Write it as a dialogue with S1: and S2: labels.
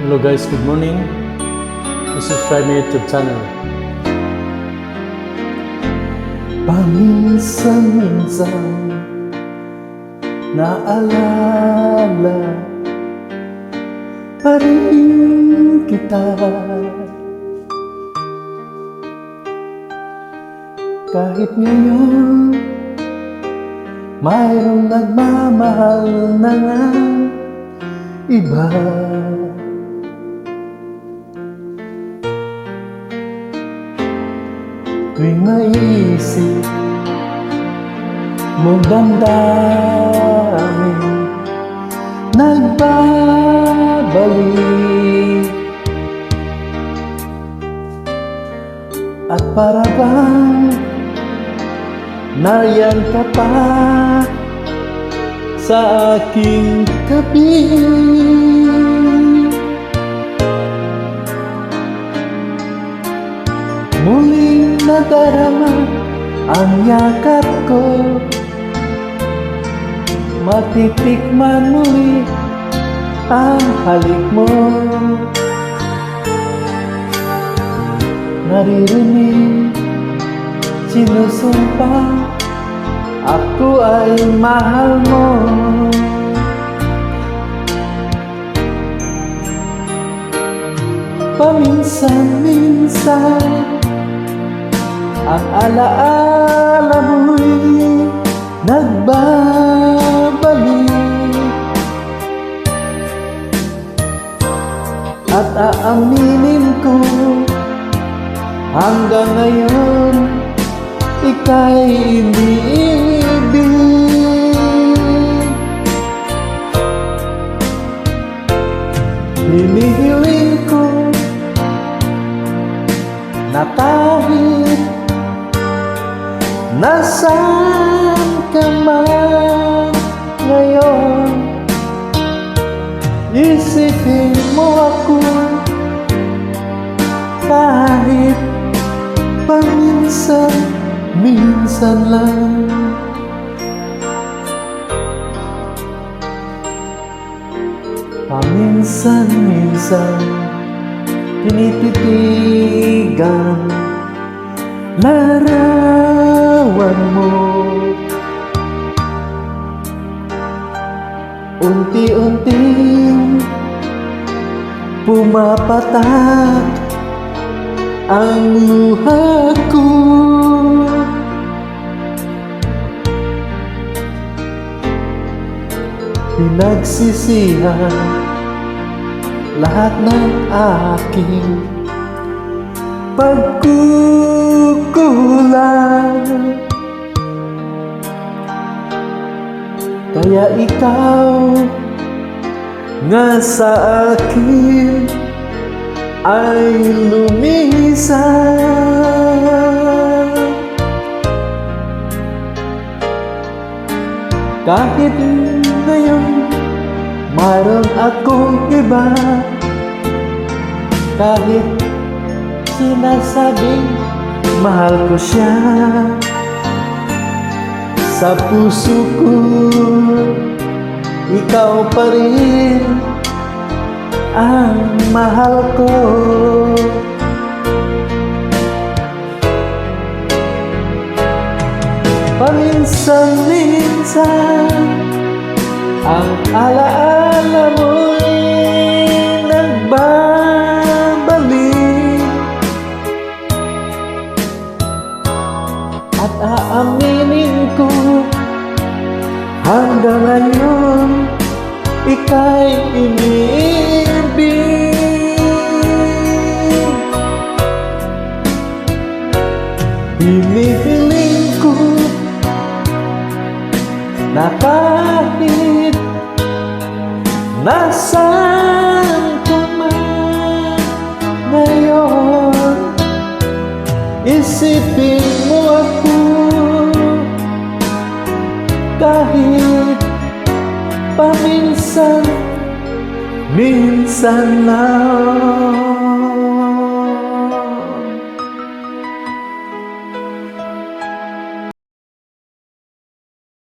S1: Hello guys, good morning. Subscribe my YouTube channel.
S2: Paminsan-minsan naalala pa rin kita, kahit ngayon mayroong nagmamahal na nga iba. Tuwing maisip mong damdamin nagbabalik, at para bang nariyan ka pa sa aking tabi. Muling nadarama ang yakap ko, matitikman muli ang halik mo. Naririnig, sinusumpa, ako ay mahal mo. Paminsan-minsan ang alaala mo'y nagbabalik, at aaminin ko hanggang ngayon ika'y iniibig. Hinihiling ko na kahit nasaan ka man ngayon, isipin mo ako kahit paminsan-minsan lang. Paminsan-minsan tinititigan larawan mo, unti-unting pumapatak ang luha ko. Pinagsisihan lahat ng aking pagkukulang, kaya ikaw nga sa akin ay lumisan. Kahit ngayon mayroon akong iba, kahit sinasabing mahal ko siya, sa puso ko ikaw pa rin ang mahal ko. Paminsan-minsan ang alaala mo'y nagbabalik, at aaminin ko hanggang ngayon ika'y iniibig. Hinihiling ko na kahit nasaan ka man ngayon, isipin mo ako kahit paminsan-minsan lang.